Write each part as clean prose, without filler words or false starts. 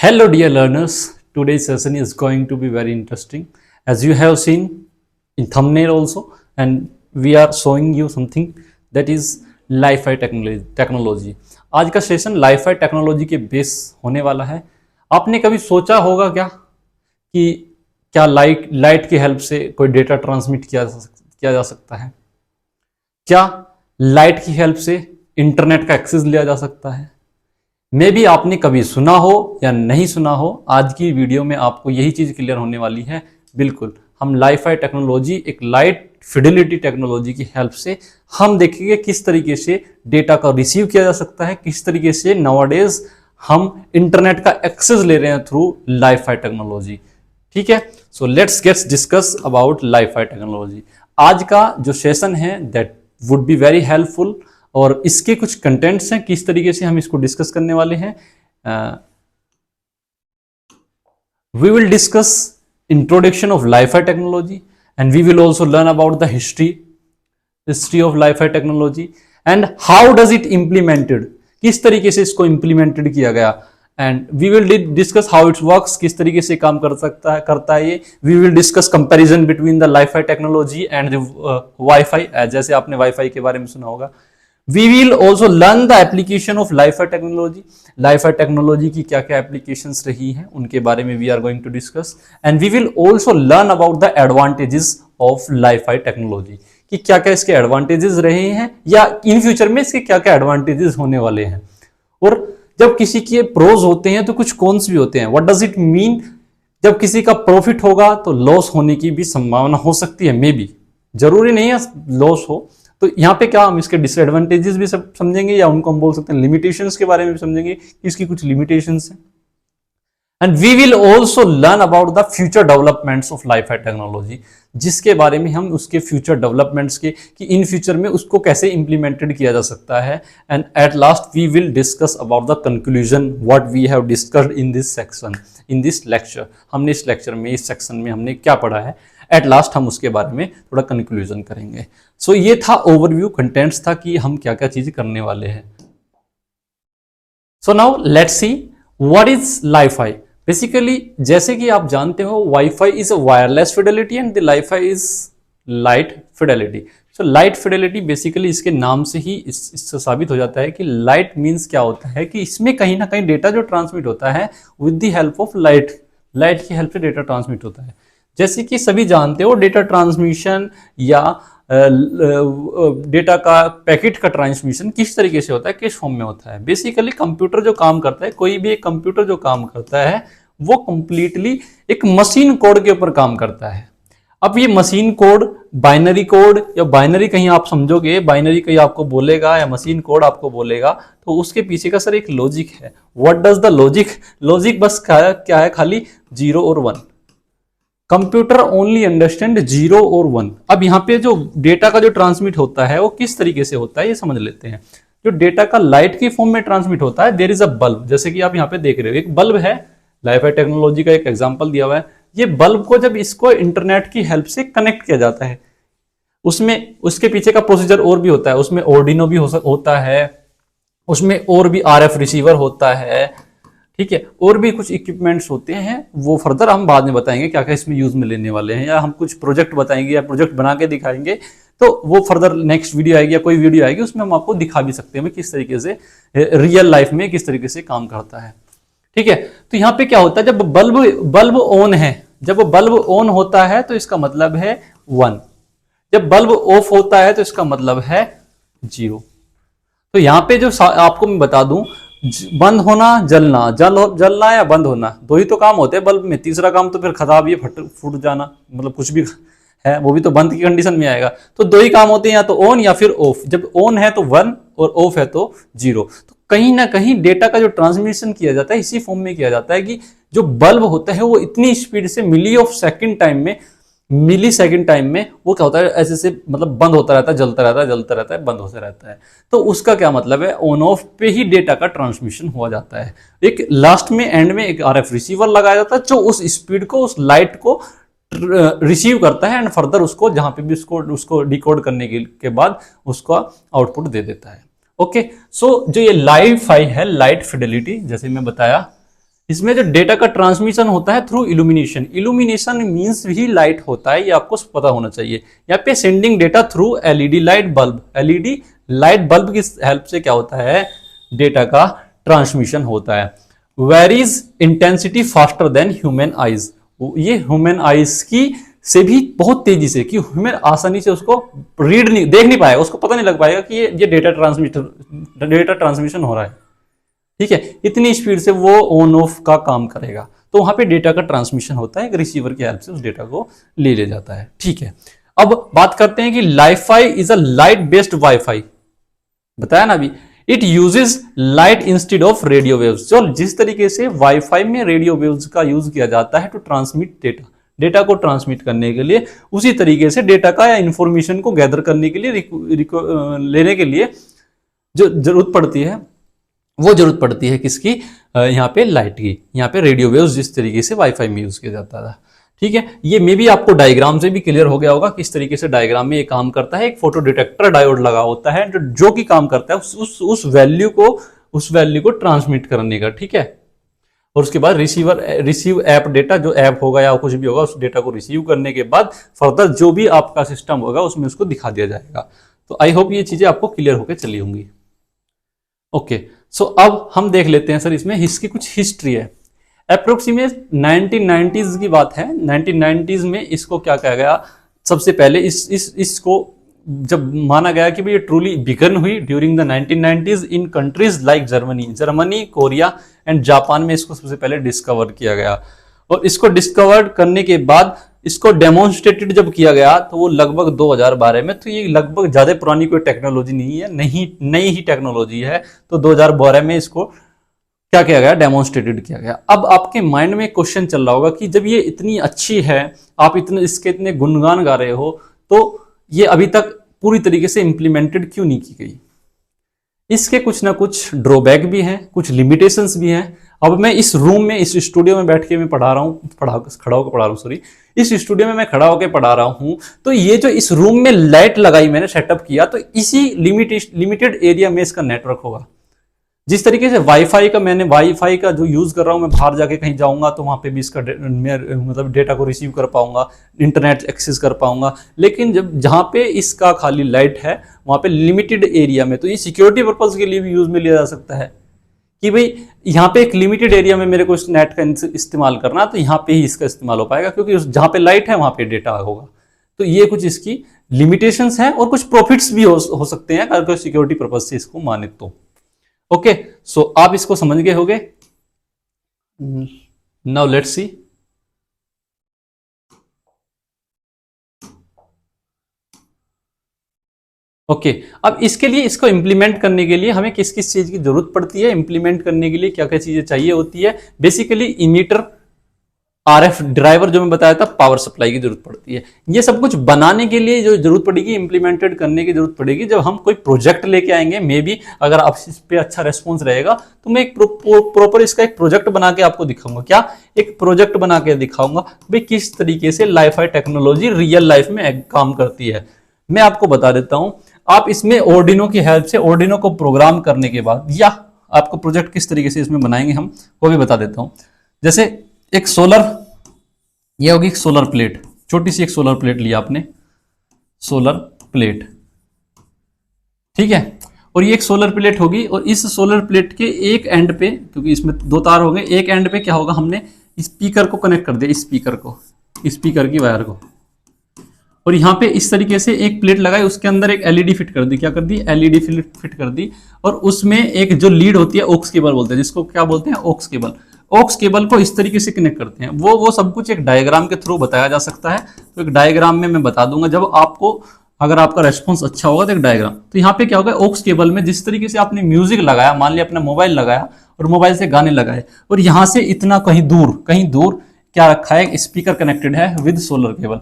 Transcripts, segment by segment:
Hello dear learners, today's session is going to be very interesting. As you have seen in thumbnail also, and we are showing you something that is Li-Fi technology. आज का session Li-Fi technology के base होने वाला है. आपने कभी सोचा होगा क्या कि क्या लाइट की हेल्प से कोई डेटा ट्रांसमिट किया जा सकता है? क्या लाइट की हेल्प से इंटरनेट का एक्सेस लिया जा सकता है? मे भी आपने कभी सुना हो या नहीं सुना हो, आज की वीडियो में आपको यही चीज क्लियर होने वाली है. बिल्कुल, हम Li-Fi टेक्नोलॉजी, एक लाइट फिडेलिटी टेक्नोलॉजी की हेल्प से हम देखेंगे किस तरीके से डेटा का रिसीव किया जा सकता है, किस तरीके से नाउअडेज हम इंटरनेट का एक्सेस ले रहे हैं थ्रू Li-Fi टेक्नोलॉजी. ठीक है, so let's gets discuss about Li-Fi technology. आज का जो सेशन है that would be very helpful, और इसके कुछ कंटेंट्स हैं, किस तरीके से हम इसको डिस्कस करने वाले हैं. We will discuss introduction of Li-Fi technology and we will also learn about the history of Li-Fi technology and how does it implemented, किस तरीके से इसको इम्प्लीमेंटेड किया गया. And we will discuss how it works, किस तरीके से काम करता है ये. We will discuss comparison between the Li-Fi technology and Wi-Fi, जैसे आपने Wi-Fi के बारे में सुना होगा. We will also learn the application of Li-Fi technology. Li-Fi technology की क्या क्या applications रही हैं उनके बारे में we are going to discuss, and we will also learn about the advantages of Li-Fi technology, कि क्या क्या इसके advantages रहे हैं या in future में इसके क्या क्या advantages होने वाले हैं. और जब किसी के pros होते हैं तो कुछ cons भी होते हैं. What does it mean? जब किसी का profit होगा तो loss होने की भी संभावना हो सकती है, मे बी, जरूरी नहीं है loss हो. तो यहाँ पे क्या हम इसके डिसएडवांटेजेस भी सब समझेंगे, या उनको हम बोल सकते हैं लिमिटेशंस के बारे में भी समझेंगे कि इसकी कुछ लिमिटेशंस हैं. And we will also learn about the future developments of Li-Fi technology, जिसके बारे में हम उसके फ्यूचर डेवलपमेंट्स के, कि इन फ्यूचर में उसको कैसे इंप्लीमेंटेड किया जा सकता है. And at last we will discuss about the conclusion what we have discussed in this section, in this lecture. हमने इस लेक्चर में, इस सेक्शन में हमने क्या पढ़ा है, एट लास्ट हम उसके बारे में थोड़ा कंक्लूजन करेंगे. सो ये था ओवरव्यू, कंटेंट्स था कि हम क्या क्या चीजें करने वाले हैं. So now let's see what is Li-Fi. Basically जैसे कि आप जानते हो, Wi-Fi is a wireless Fidelity and the Li-Fi is light Fidelity. So light Fidelity basically इसके नाम से ही इससे साबित हो जाता है कि लाइट मीन्स क्या होता है, कि इसमें कहीं ना कहीं डेटा जो ट्रांसमिट होता है with the help of light, light की हेल्प से डेटा ट्रांसमिट होता है. जैसे कि सभी जानते हो, डेटा ट्रांसमिशन या डेटा का पैकेट का ट्रांसमिशन किस तरीके से होता है, किस फॉर्म में होता है. बेसिकली कंप्यूटर जो काम करता है, कोई भी एक कंप्यूटर जो काम करता है वो कंप्लीटली एक मशीन कोड के ऊपर काम करता है. अब ये मशीन कोड, बाइनरी कोड, या बाइनरी कहीं आप समझोगे, बाइनरी कहीं आपको बोलेगा या मशीन कोड आपको बोलेगा, तो उसके पीछे का सर एक लॉजिक है. What does the logic, logic बस क्या है, खाली 0 और 1. कंप्यूटर ओनली अंडरस्टैंड 0 और 1. अब यहाँ पे जो डेटा का जो ट्रांसमिट होता है वो किस तरीके से होता है ये समझ लेते हैं. जो डेटा का लाइट के फॉर्म में ट्रांसमिट होता है, देयर इज अ बल्ब. जैसे कि आप यहाँ पे देख रहे हो, एक बल्ब है, Li-Fi टेक्नोलॉजी का एक एग्जांपल दिया हुआ है. ये बल्ब को जब इसको इंटरनेट की हेल्प से कनेक्ट किया जाता है, उसमें उसके पीछे का प्रोसीजर और भी होता है. उसमें ऑर्डिनो भी होता है, उसमें और भी RF रिसीवर होता है, ठीक है, और भी कुछ इक्विपमेंट्स होते हैं. वो फर्दर हम बाद में बताएंगे क्या क्या इसमें यूज में लेने वाले हैं, या हम कुछ प्रोजेक्ट बताएंगे या प्रोजेक्ट बना के दिखाएंगे. तो वो फर्दर नेक्स्ट वीडियो आएगी या कोई वीडियो आएगी, उसमें हम आपको दिखा भी सकते हैं किस तरीके से रियल लाइफ में किस तरीके से काम करता है. ठीक है, तो यहाँ पे क्या होता है, जब बल्ब ऑन है, जब बल्ब ऑन होता है तो इसका मतलब है 1. जब बल्ब ऑफ होता है तो इसका मतलब है 0. तो यहाँ पे जो आपको मैं बता दूं, बंद होना, जलना या बंद होना, दो ही तो काम होते हैं बल्ब में. तीसरा काम तो फिर खराब, ये फूट जाना, मतलब कुछ भी है वो भी तो बंद की कंडीशन में आएगा. तो दो ही काम होते हैं, या तो ऑन या फिर ऑफ. जब ऑन है तो 1 और ऑफ है तो 0. तो कहीं ना कहीं डेटा का जो ट्रांसमिशन किया जाता है इसी फॉर्म में किया जाता है, कि जो बल्ब होता है वो इतनी स्पीड से मिली सेकंड टाइम में वो क्या होता है, ऐसे से मतलब बंद होता रहता है, जलता रहता है, बंद होता रहता है. तो उसका क्या मतलब है, ऑन ऑफ पे ही डेटा का ट्रांसमिशन हुआ जाता है. एक लास्ट में, एंड में एक RF रिसीवर लगाया जाता है जो उस स्पीड को, उस लाइट को रिसीव करता है, एंड फर्दर उसको जहां पे भी उसको डिकोड करने के बाद उसका आउटपुट दे देता है. ओके, सो जो ये Li-Fi है, लाइट फिडेलिटी, जैसे मैं बताया, इसमें जो डेटा का ट्रांसमिशन होता है थ्रू इल्यूमिनेशन, इल्यूमिनेशन मींस भी लाइट होता है, ये आपको पता होना चाहिए। यहाँ पे sending data through LED light bulb, LED light bulb की हेल्प से क्या होता है, डेटा का ट्रांसमिशन होता है। Varies intensity faster than human eyes, ये ह्यूमन आइज की से भी बहुत तेजी से, कि ह्यूमन आसानी से उसको रीड नहीं, देख नहीं पाएगा, उसको पता नहीं लग पाएगा कि ये डेटा ट्रांसमिशन हो रहा है, ठीक है, इतनी स्पीड से वो ऑन ऑफ का काम करेगा। तो वहां पे डेटा का ट्रांसमिशन होता है, एक रिसीवर की हेल्प से उस डेटा को ले जाता है, ठीक है। अब बात करते हैं कि Li-Fi is a light based wifi, बताया ना अभी, it uses light instead of radio waves. जो जिस तरीके से वाईफाई में रेडियो वेव्स का यूज किया जाता है टू ट्रांसमिट डेटा, डेटा को ट्रांसमिट करने के लिए, उसी तरीके से डेटा का या इंफॉर्मेशन को गैदर करने के लिए लेने के लिए जो जरूरत पड़ती है, वो जरूरत पड़ती है किसकी, यहाँ पे लाइट की, यहाँ पे रेडियो वेव्स जिस तरीके से वाईफाई में यूज किया जाता था, ठीक है। ये मे भी आपको डायग्राम से भी क्लियर हो गया होगा किस तरीके से डायग्राम में ये काम करता है। एक फोटो डिटेक्टर डायोड लगा होता है जो कि काम करता है उस वैल्यू को ट्रांसमिट करने का, ठीक है। और उसके बाद रिसीव ऐप डेटा, जो ऐप होगा या कुछ भी होगा उस डेटा को रिसीव करने के बाद फर्दर जो भी आपका सिस्टम होगा उसमें उसको दिखा दिया जाएगा। तो आई होप ये चीजें आपको क्लियर होकर चली होंगी। ओके, सो अब हम देख लेते हैं सर इसमें इसकी कुछ हिस्ट्री है। अप्रोक्सीमेट 1990s की बात है, 1990s में इसको क्या कहा गया, सबसे पहले इसको जब माना गया कि भाई ये ट्रूली बिगन हुई during the 1990s in countries like Germany, Korea and Japan में इसको सबसे पहले डिस्कवर किया गया। और इसको डिस्कवर करने के बाद इसको डेमोन्स्ट्रेटेड जब किया गया तो वो लगभग 2012 में, तो ये लगभग ज्यादा पुरानी कोई टेक्नोलॉजी नहीं है, नई ही टेक्नोलॉजी है। तो 2012 में इसको क्या किया गया, डेमोन्स्ट्रेटेड किया गया। अब आपके माइंड में क्वेश्चन चल रहा होगा कि जब ये इतनी अच्छी है, आप इसके इतने गुणगान गा रहे हो, तो ये अभी तक पूरी तरीके से इंप्लीमेंटेड क्यों नहीं की गई। इसके कुछ ना कुछ ड्रॉबैक भी हैं, कुछ लिमिटेशंस भी हैं। अब मैं इस रूम में, इस स्टूडियो में बैठ के मैं खड़ा होकर पढ़ा रहा हूँ सॉरी, इस स्टूडियो में मैं खड़ा होकर पढ़ा रहा हूँ, तो ये जो इस रूम में लाइट लगाई मैंने, सेटअप किया, तो इसी लिमिटेड एरिया में इसका नेटवर्क होगा। जिस तरीके से वाईफाई का जो यूज कर रहा हूं, मैं बाहर जाके कहीं जाऊंगा तो वहां पे भी इसका मतलब डेटा को रिसीव कर पाऊंगा, इंटरनेट एक्सेस कर पाऊंगा। लेकिन जब जहां पे इसका खाली लाइट है वहां पे लिमिटेड एरिया में, तो ये सिक्योरिटी पर्पज के लिए भी यूज में लिया जा सकता है कि भाई यहाँ पे एक लिमिटेड एरिया में मेरे को इस नेट का इस्तेमाल करना, तो यहाँ पे ही इसका इस्तेमाल हो पाएगा, क्योंकि जहां पे लाइट है वहां पे डेटा होगा। तो ये कुछ इसकी लिमिटेशंस हैं और कुछ प्रॉफिट्स भी हो सकते हैं अगर सिक्योरिटी पर्पज से इसको माने तो। ओके, सो आप इसको समझ गए होगे। Now let's see. ओके, अब इसके लिए, इसको इंप्लीमेंट करने के लिए हमें किस किस चीज की जरूरत पड़ती है, इंप्लीमेंट करने के लिए क्या क्या चीजें चाहिए होती है। बेसिकली इमीटर, आरएफ ड्राइवर जो मैं बताया था, पावर सप्लाई की जरूरत पड़ती है। ये सब कुछ बनाने के लिए जो जरूरत पड़ेगी, इंप्लीमेंटेड करने की जरूरत पड़ेगी जब हम कोई प्रोजेक्ट लेके आएंगे। मे बी अगर आप इस पे अच्छा रेस्पॉन्स रहेगा तो मैं एक प्रॉपर इसका एक प्रोजेक्ट बना के आपको दिखाऊंगा। क्या, एक प्रोजेक्ट बना के दिखाऊंगा भाई किस तरीके से लाइफाई टेक्नोलॉजी रियल लाइफ में काम करती है। मैं आपको बता देता हूं, आप इसमें ऑर्डिनो की हेल्प से, ऑर्डिनो को प्रोग्राम करने के बाद, या आपको प्रोजेक्ट किस तरीके से इसमें बनाएंगे हम वो भी बता देता हूं। जैसे एक सोलर, ये होगी एक सोलर प्लेट, छोटी सी एक सोलर प्लेट लिया आपने, सोलर प्लेट, ठीक है। और ये एक सोलर प्लेट होगी, और इस सोलर प्लेट के एक एंड पे, क्योंकि इसमें दो तार हो गए, एक एंड पे क्या होगा, हमने स्पीकर को कनेक्ट कर दिया, स्पीकर की वायर को, और यहाँ पे इस तरीके से एक प्लेट लगाई, उसके अंदर एक एलईडी फिट कर दी। क्या कर दी, एलईडी फिट कर दी। और उसमें एक जो लीड होती है, ऑक्स केबल बोलते हैं जिसको, क्या बोलते हैं, ऑक्स केबल। ऑक्स केबल को इस तरीके से कनेक्ट करते हैं। वो सब कुछ एक डायग्राम के थ्रू बताया जा सकता है। तो एक डायग्राम में मैं बता दूंगा, जब आपको, अगर आपका रेस्पॉन्स अच्छा होगा तो एक डायग्राम। तो यहाँ पे क्या होगा, ऑक्स केबल में जिस तरीके से आपने म्यूजिक लगाया, मान लिया अपना मोबाइल लगाया और मोबाइल से गाने लगाए, और यहाँ से इतना कहीं दूर क्या रखा है, स्पीकर कनेक्टेड है with solar cable,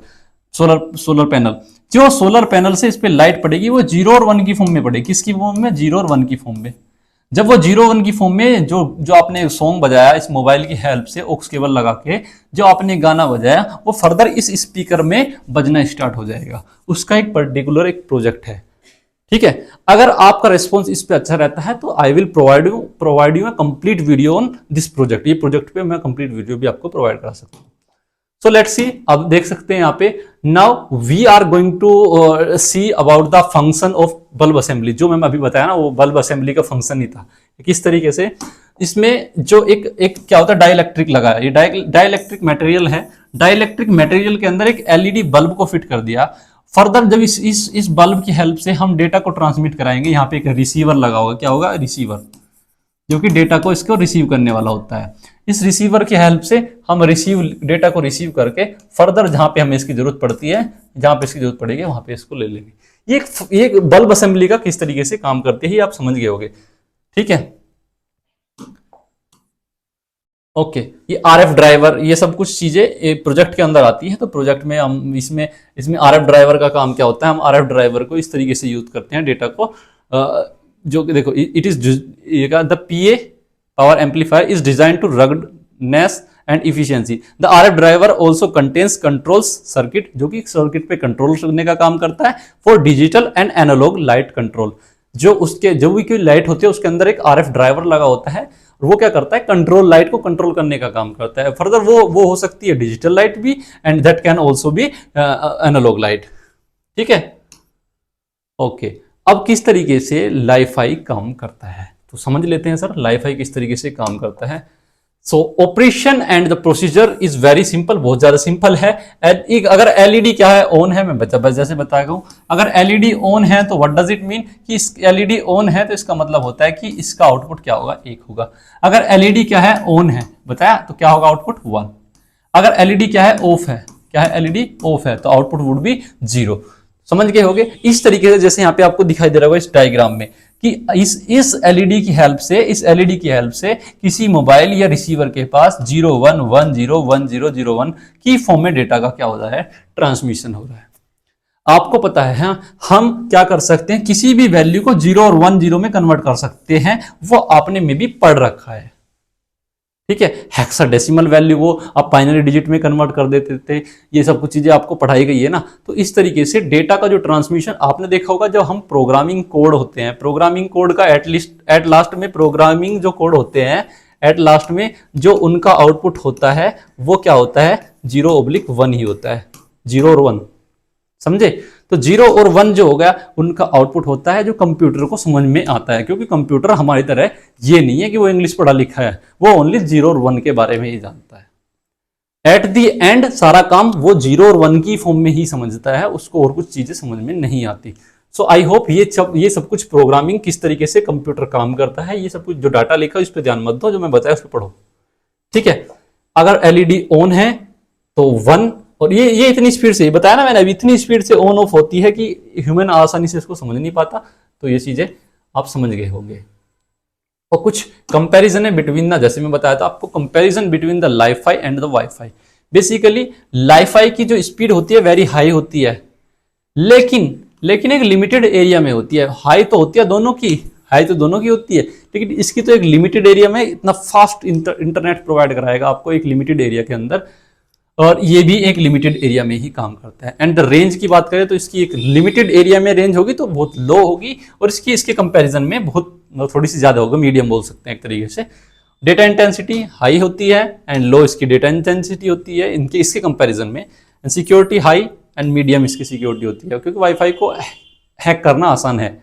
solar panel. जो सोलर पैनल से इस पे लाइट पड़ेगी वो 0 और 1 की फॉर्म में पड़ेगी। किसकी फॉर्म में, 0 और 1 की फॉर्म में। जब वो 0 1 की फॉर्म में जो आपने सॉन्ग बजाया इस मोबाइल की हेल्प से, ऑक्स केबल लगा के जो आपने गाना बजाया, वो फर्दर इस स्पीकर में बजना स्टार्ट हो जाएगा। उसका एक पर्टिकुलर एक प्रोजेक्ट है, ठीक है। अगर आपका रिस्पॉन्स इस पे अच्छा रहता है तो I will provide you a complete video on this project. ये प्रोजेक्ट पे मैं कंप्लीट वीडियो भी आपको प्रोवाइड करा सकता हूँ। सो लेट्स सी, अब देख सकते हैं यहाँ पे, now we are going to see about the function of bulb assembly. जो मैंने अभी बताया ना, वो बल्ब असेंबली का फंक्शन ही था। किस तरीके से इसमें जो एक क्या होता है, डाइलेक्ट्रिक लगा है, ये डाइलेक्ट्रिक मटेरियल है। डाइलेक्ट्रिक मटेरियल के अंदर एक एलईडी बल्ब को फिट कर दिया। फर्दर जब इस बल्ब की हेल्प से हम डेटा को ट्रांसमिट कराएंगे, यहाँ पे एक रिसीवर लगा होगा, क्या होगा, रिसीवर, जो कि डेटा को इसको रिसीव करने वाला होता है। इस रिसीवर की हेल्प से हम डेटा को रिसीव करके फर्दर जहां पे हमें इसकी जरूरत पड़ती है, जहां पे इसकी जरूरत पड़ेगी वहां पे इसको ले लेंगे। ये एक बल्ब असेंबली का किस तरीके से काम करते हैं, आप समझ गए होंगे। ठीक है, ओके। ये आरएफ ड्राइवर, ये सब कुछ चीजें प्रोजेक्ट के अंदर आती है। तो प्रोजेक्ट में हम इसमें आरएफ ड्राइवर का काम क्या होता है, हम आरएफ ड्राइवर को इस तरीके से यूज करते हैं डेटा को, जो देखो, it is the PA power amplifier is design to ruggedness and efficiency. The RF driver also contains controls circuit, जो कि सर्किट पे कंट्रोल करने का काम करता है, for digital and analog light control. जो भी कोई लाइट होती है उसके अंदर एक आरएफ ड्राइवर लगा होता है, वो क्या करता है, कंट्रोल लाइट को कंट्रोल करने का काम करता है। फर्दर वो हो सकती है डिजिटल लाइट भी, and that can also be analog light. ठीक है, ओके। अब किस तरीके से लाइफाई काम करता है तो समझ लेते हैं सर, लाइफाई किस तरीके से काम करता है। सो operation and the procedure is very simple, बहुत ज्यादा सिंपल है। अगर एलईडी क्या है, ऑन है, मैं जैसे बताया हूं, अगर एलईडी ऑन है तो व्हाट डज इट मीन कि एलईडी ऑन है तो इसका मतलब होता है कि इसका आउटपुट क्या होगा, 1 होगा। अगर एलईडी क्या है, ऑन है, बताया, तो क्या होगा, आउटपुट 1। अगर एलईडी क्या है, ऑफ है, क्या है, एलईडी ऑफ है, तो आउटपुट वुड बी 0। समझ गए होगे। इस तरीके से जैसे यहाँ पे आपको दिखाई दे रहा होगा इस डायग्राम में कि इस एलईडी की हेल्प से किसी मोबाइल या रिसीवर के पास 01101001 की फॉर्म में डेटा का क्या हो रहा है, ट्रांसमिशन हो रहा है। आपको पता है, हाँ, हम क्या कर सकते हैं, किसी भी वैल्यू को 0 और 10 में कन्वर्ट कर सकते हैं, वो आपने में भी पढ़ रखा है। ठीक है, हेक्साडेसिमल वैल्यू वो आप बाइनरी डिजिट में कन्वर्ट कर देते थे, ये सब कुछ चीजें आपको पढ़ाई गई है ना। तो इस तरीके से डेटा का जो ट्रांसमिशन आपने देखा होगा, जब हम प्रोग्रामिंग कोड होते हैं, प्रोग्रामिंग कोड का एट लास्ट में प्रोग्रामिंग जो कोड होते हैं, एट लास्ट में जो उनका आउटपुट होता है वो क्या होता है, 0/1 ही होता है, 0 और 1, समझे। तो 0 और 1 जो हो गया उनका आउटपुट होता है, जो कंप्यूटर को समझ में आता है, क्योंकि कंप्यूटर हमारी तरह ये नहीं है कि वो इंग्लिश पढ़ा लिखा है, वो ओनली 0 और 1 के बारे में ही जानता है। एट दी एंड सारा काम वो 0 और 1 की फॉर्म में ही समझता है, उसको और कुछ चीजें समझ में नहीं आती। सो आई होप ये सब कुछ प्रोग्रामिंग किस तरीके से कंप्यूटर काम करता है, ये सब कुछ जो डाटा लिखा है उस पर ध्यान मत दो, जो मैं बताया उस पर पढ़ो। ठीक है, अगर एलईडी ऑन है तो 1, और ये इतनी स्पीड से, बताया ना मैंने अभी, इतनी स्पीड से ऑन ऑफ होती है कि ह्यूमन आसानी से इसको समझ नहीं पाता। तो ये चीजें आप समझ गए होंगे। और कुछ कंपैरिजन है बिटवीन द, जैसे मैं बताया था आपको, comparison between the Li-Fi and the wifi. Basically Li-Fi की जो स्पीड होती है वेरी हाई होती है, लेकिन एक लिमिटेड एरिया में होती है। हाई तो होती है दोनों की, हाई तो दोनों की होती है, लेकिन इसकी तो एक लिमिटेड एरिया में इतना फास्ट इंटरनेट प्रोवाइड कराएगा आपको एक लिमिटेड एरिया के अंदर, और ये भी एक लिमिटेड एरिया में ही काम करता है। एंड द रेंज की बात करें तो इसकी एक लिमिटेड एरिया में रेंज होगी तो बहुत लो होगी, और इसके कंपैरिजन में बहुत थोड़ी सी ज्यादा होगा, मीडियम बोल सकते हैं एक तरीके से। डेटा इंटेंसिटी हाई होती है एंड लो इसकी डेटा इंटेंसिटी होती है इसके कंपैरिजन में। सिक्योरिटी हाई एंड मीडियम इसकी सिक्योरिटी होती है, क्योंकि वाईफाई को हैक करना आसान है।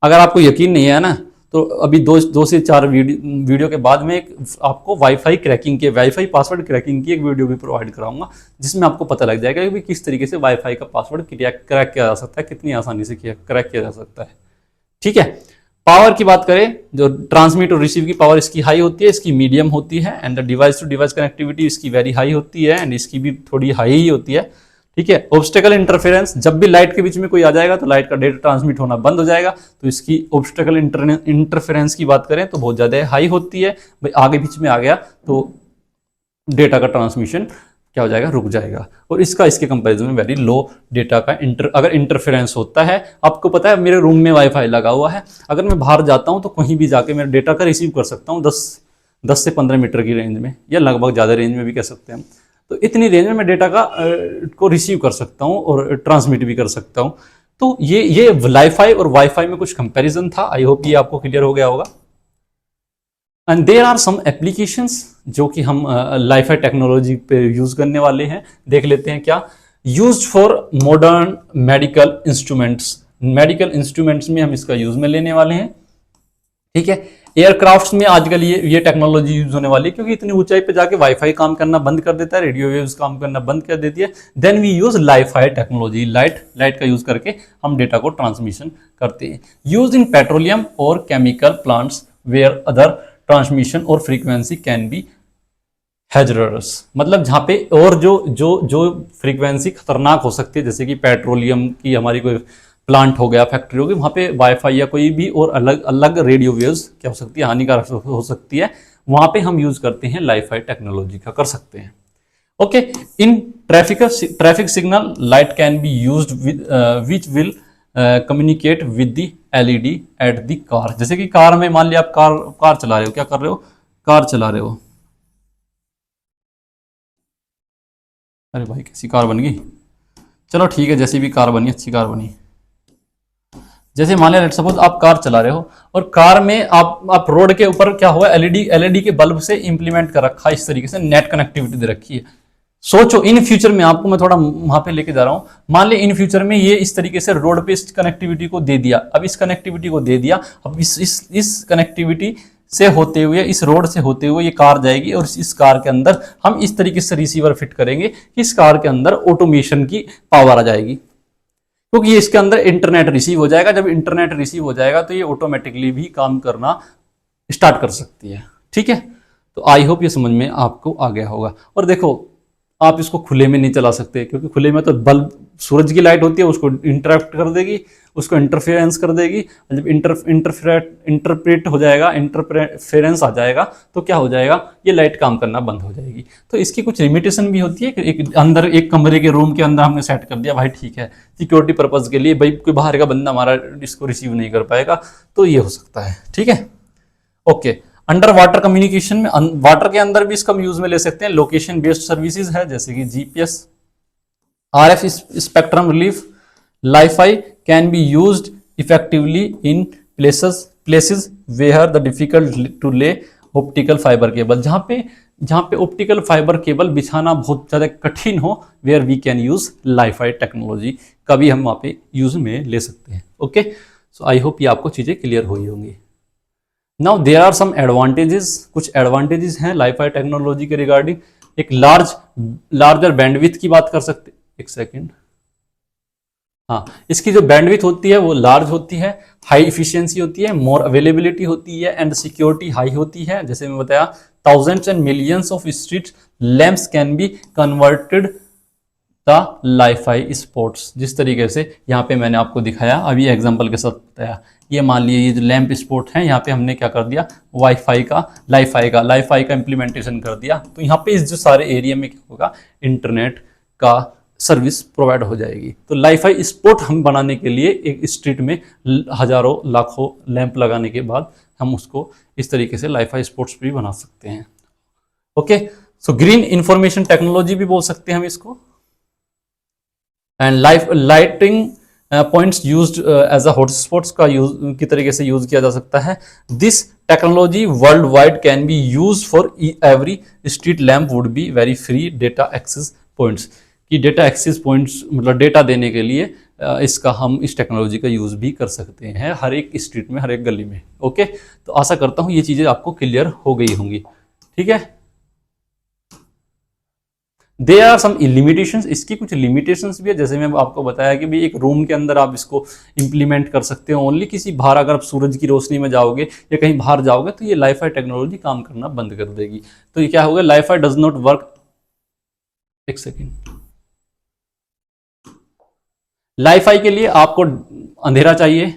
अगर आपको यकीन नहीं है ना, तो अभी 2 से 4 वीडियो के बाद में आपको वाईफाई पासवर्ड क्रैकिंग की एक वीडियो भी प्रोवाइड कराऊंगा, जिसमें आपको पता लग जाएगा कि किस तरीके से वाईफाई का पासवर्ड क्रैक किया जा सकता है, कितनी आसानी से क्रैक किया जा सकता है। ठीक है, पावर की बात करें, जो ट्रांसमिट और रिसीव की पावर इसकी हाई होती है, इसकी मीडियम होती है। And the device to device connectivity इसकी वेरी हाई होती है, एंड इसकी भी थोड़ी हाई ही होती है। ठीक है, ऑब्स्टेकल इंटरफेरेंस, जब भी लाइट के बीच में कोई आ जाएगा तो लाइट का डेटा ट्रांसमिट होना बंद हो जाएगा, तो इसकी ऑब्स्टेकल इंटरफेरेंस की बात करें तो बहुत ज्यादा हाई होती है। भाई आगे बीच में आ गया तो डेटा का ट्रांसमिशन क्या हो जाएगा, रुक जाएगा। और इसके कंपैरिजन में वेरी लो डेटा का अगर इंटरफेरेंस होता है। आपको पता है मेरे रूम में वाईफाई लगा हुआ है, अगर मैं बाहर जाता हूं तो कहीं भी जाके मेरे डेटा का रिसीव कर सकता हूँ 10 से 15 मीटर की रेंज में, या लगभग ज्यादा रेंज में भी कह सकते हैं। तो इतनी रेंज में मैं डेटा को रिसीव कर सकता हूँ और ट्रांसमिट भी कर सकता हूँ। तो ये लाईफाई और वाईफाई में कुछ कंपैरिजन था, आई होप ये आपको क्लियर हो गया होगा। And there are some applications जो कि हम लाईफाई टेक्नोलॉजी पे यूज करने वाले हैं, देख लेते हैं क्या। Used for modern medical instruments, medical instruments में हम इसका यूज में लेने वाले हैं, ठीक है। एयरक्राफ्ट्स में आजकल ये टेक्नोलॉजी यूज होने वाली है, क्योंकि इतनी ऊंचाई पे जाके वाईफाई काम करना बंद कर देता है, रेडियो वेव्स काम करना बंद कर देती है। Then we use LiFi technology, light का यूज करके हम डेटा को ट्रांसमिशन करते हैं। यूज इन पेट्रोलियम और chemical plants where other transmission और फ्रीक्वेंसी कैन बी हैजरस, मतलब जहाँ पे और जो फ्रीक्वेंसी खतरनाक हो सकती है, जैसे कि पेट्रोलियम की हमारी कोई प्लांट हो गया, फैक्ट्री होगी, वहाँ पे वाईफाई या कोई भी और अलग अलग रेडियो वेव्स क्या हो सकती है, हानिकारक हो सकती है, वहाँ पे हम यूज करते हैं लाईफाई टेक्नोलॉजी का, कर सकते हैं। Okay, in traffic signal light can be used which will communicate with the LED at the car. जैसे कि कार में मान लिया आप कार चला रहे हो, क्या कर रहे हो, कार चला रहे हो, अरे भाई कैसी कार बन गई, चलो ठीक है, जैसी भी कार बनी, अच्छी कार बनी। जैसे मान लिया सपोज आप कार चला रहे हो और कार में आप रोड के ऊपर क्या हुआ, एलईडी के बल्ब से इंप्लीमेंट कर रखा है, इस तरीके से नेट कनेक्टिविटी दे रखी है। सोचो इन फ्यूचर में, आपको मैं थोड़ा वहां पे लेके जा रहा हूं, मान लिया इन फ्यूचर में ये इस तरीके से रोड पे इस कनेक्टिविटी को दे दिया, अब इस कनेक्टिविटी को दे दिया, अब इस कनेक्टिविटी से होते हुए, इस रोड से होते हुए ये कार जाएगी और इस कार के अंदर हम इस तरीके से रिसीवर फिट करेंगे कि इस कार के अंदर ऑटोमेशन की पावर आ जाएगी, क्योंकि इसके अंदर इंटरनेट रिसीव हो जाएगा। जब इंटरनेट रिसीव हो जाएगा तो ये ऑटोमेटिकली भी काम करना स्टार्ट कर सकती है, ठीक है। तो आई होप ये समझ में आपको आ गया होगा। और देखो आप इसको खुले में नहीं चला सकते, क्योंकि खुले में तो बल्ब, सूरज की लाइट होती है, उसको इंटरप्ट कर देगी, उसको इंटरफेरेंस कर देगी। जब इंटरप्रेट हो जाएगा, इंटरफेरेंस आ जाएगा तो क्या हो जाएगा, ये लाइट काम करना बंद हो जाएगी। तो इसकी कुछ लिमिटेशन भी होती है कि एक कमरे के रूम के अंदर हमने सेट कर दिया, भाई ठीक है, सिक्योरिटी पर्पज के लिए, भाई कोई बाहर का बंदा हमारा इसको रिसीव नहीं कर पाएगा, तो ये हो सकता है, ठीक है। ओके, अंडर वाटर कम्युनिकेशन में, वाटर के अंदर भी इसका यूज में ले सकते हैं। लोकेशन बेस्ड सर्विसेज है, जैसे कि GPS, RF spectrum relief, LiFi can be used effectively in places where the difficult to lay optical fibre cable, जहाँ पे ऑप्टिकल फाइबर केबल बिछाना बहुत ज़्यादा कठिन हो, where we can use LiFi technology का भी हम वहाँ पे यूज में ले सकते हैं। ओके, सो आई होप ये आपको चीज़ें क्लियर हुई होंगी। Now there are some advantages, कुछ एडवांटेजेस हैं लाईफाई टेक्नोलॉजी के रिगार्डिंग। एक लार्जर बैंडविड्थ की बात कर सकते, एक सेकेंड, हाँ, इसकी जो बैंडविड्थ होती है वो लार्ज होती है, हाई इफिशिएंसी होती है, मोर अवेलेबिलिटी होती है, एंड सिक्योरिटी हाई होती है। जैसे मैं बताया, thousands and millions of street lamps can be converted the Li-Fi spots, जिस तरीके से यहाँ पे मैंने आपको दिखाया, अभी एग्जांपल के साथ बताया। ये मान लिए ये जो लैंप स्पॉट है, यहाँ पे हमने क्या कर दिया, लाईफाई का इम्प्लीमेंटेशन कर दिया, तो यहाँ पे इस जो सारे एरिया में क्या होगा, इंटरनेट का सर्विस प्रोवाइड हो जाएगी। तो लाईफाई स्पॉट हम बनाने के लिए एक स्ट्रीट में हजारों लाखों लैंप लगाने के बाद हम उसको इस तरीके से लाईफाई स्पॉट्स भी बना सकते हैं। Okay, so green information technology भी बोल सकते हैं हम इसको। And lighting points used as a hotspots का यूज की तरीके से यूज किया जा सकता है। This technology world wide can be use for every street lamp would be very free data access points, कि डेटा एक्सेस पॉइंट्स मतलब डेटा देने के लिए इसका हम इस टेक्नोलॉजी का यूज भी कर सकते हैं हर एक स्ट्रीट में, हर एक गली में। ओके, तो आशा करता हूँ ये चीजें आपको क्लियर हो गई होंगी, ठीक है। देयर आर सम लिमिटेशंस, इसकी कुछ लिमिटेशंस भी है, जैसे मैं आपको बताया कि भी एक रूम के अंदर आप इसको इंप्लीमेंट कर सकते हो ओनली, किसी बाहर अगर आप सूरज की रोशनी में जाओगे या कहीं बाहर जाओगे तो ये लाईफाई टेक्नोलॉजी काम करना बंद कर देगी। तो ये क्या होगा, लाईफाई डज नॉट वर्क, एक सेकेंड, लाईफाई के लिए आपको अंधेरा चाहिए,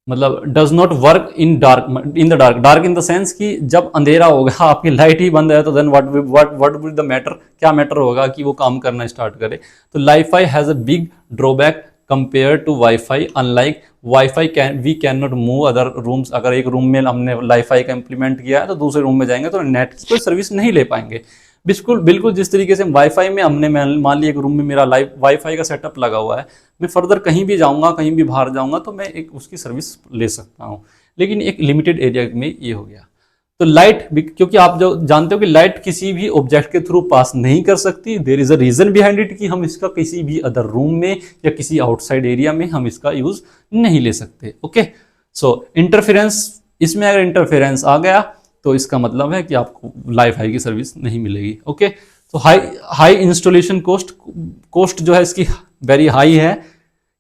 मतलब does not work in the dark in the sense कि जब अंधेरा होगा, आपकी लाइट ही बंद है, तो then what will the matter, क्या मैटर होगा कि वो काम करना स्टार्ट करे। तो LiFi has a big drawback compare to WiFi, unlike WiFi we can not move other rooms. अगर एक रूम में हमने लाईफाई का इंप्लीमेंट किया है तो दूसरे रूम में जाएंगे तो नेट की कोई सर्विस नहीं ले पाएंगे। बिल्कुल बिल्कुल जिस तरीके से वाईफाई में हमने मान लिया एक रूम में मेरा लाइव वाईफाई का सेटअप लगा हुआ है, मैं फर्दर कहीं भी जाऊंगा, कहीं भी बाहर जाऊंगा तो मैं एक उसकी सर्विस ले सकता हूँ, लेकिन एक लिमिटेड एरिया में ये हो गया। तो लाइट, क्योंकि आप जो जानते हो कि लाइट किसी भी ऑब्जेक्ट के थ्रू पास नहीं कर सकती, there is a reason behind it कि हम इसका किसी भी अदर रूम में या किसी आउटसाइड एरिया में हम इसका यूज नहीं ले सकते। ओके, सो इंटरफेरेंस, इसमें अगर इंटरफेरेंस आ गया तो इसका मतलब है कि आपको वाईफाई की सर्विस नहीं मिलेगी। ओके, तो हाई इंस्टॉलेशन कॉस्ट जो है इसकी वेरी हाई है,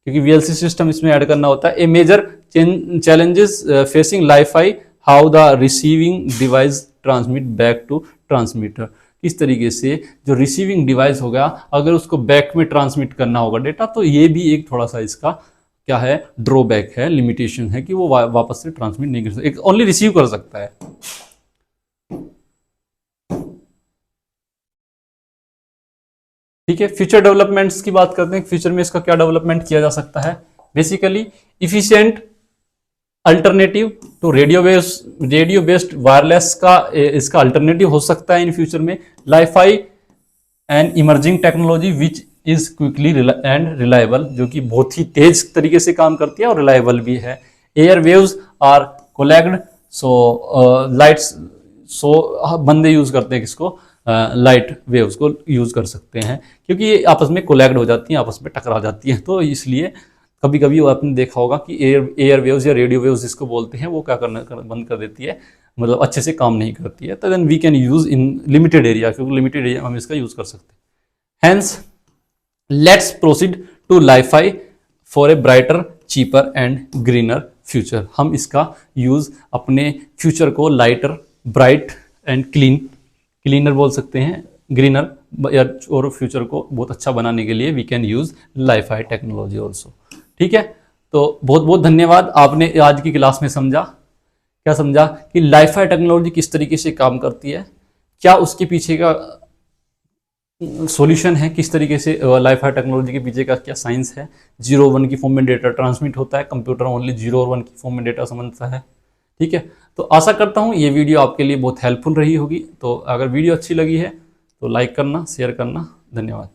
क्योंकि वीएलसी सिस्टम इसमें ऐड करना होता है। A major challenges facing WiFi, how the receiving device transmit back to transmitter. इस तरीके से जो रिसीविंग डिवाइस होगा अगर उसको बैक में ट्रांसमिट करना होगा डेटा, तो ये भी एक थोड़ा सा इसका क्या है, ड्रॉबैक है, लिमिटेशन है कि वो वापस से ट्रांसमिट नहीं कर सकता, एक ओनली रिसीव कर सकता है। ठीक है, फ्यूचर डेवलपमेंट्स की बात करते हैं, फ्यूचर में इसका क्या डेवलपमेंट किया जा सकता है। Basically efficient alternative to radio based wireless का इसका अल्टरनेटिव हो सकता है इन फ्यूचर में। WiFi and emerging technology which is quickly and reliable, जो कि बहुत ही तेज तरीके से काम करती है और रिलायबल भी है। Air waves are clogged, so lights, so बंदे यूज करते हैं किसको, लाइट वेव्स को यूज कर सकते हैं, क्योंकि ये आपस में कोलैग्ड हो जाती हैं, आपस में टकरा जाती हैं, तो इसलिए कभी कभी वो आपने देखा होगा कि एयर वेव्स या रेडियो वेव्स जिसको बोलते हैं वो क्या बंद कर देती है, मतलब अच्छे से काम नहीं करती है। तो then we can use in limited area, क्योंकि लिमिटेड एरिया में हम इसका यूज कर सकते हैं। Hence let's proceed to WiFi for a brighter, cheaper and greener future. हम इसका यूज अपने फ्यूचर को लाइटर, ब्राइट एंड क्लीनर बोल सकते हैं, ग्रीनर और फ्यूचर को बहुत अच्छा बनाने के लिए we can use WiFi technology also. ठीक है, तो बहुत बहुत धन्यवाद, आपने आज की क्लास में समझा, क्या समझा कि वाईफाई टेक्नोलॉजी किस तरीके से काम करती है, क्या उसके पीछे का सॉल्यूशन है, किस तरीके से वाईफाई टेक्नोलॉजी के पीछे का क्या साइंस है। 0 1 की फॉर्म में डेटा ट्रांसमिट होता है, कंप्यूटर ओनली 0 और 1 की फॉर्म में डेटा समझता है। ठीक है, तो आशा करता हूँ ये वीडियो आपके लिए बहुत हेल्पफुल रही होगी। तो अगर वीडियो अच्छी लगी है तो लाइक करना, शेयर करना। धन्यवाद।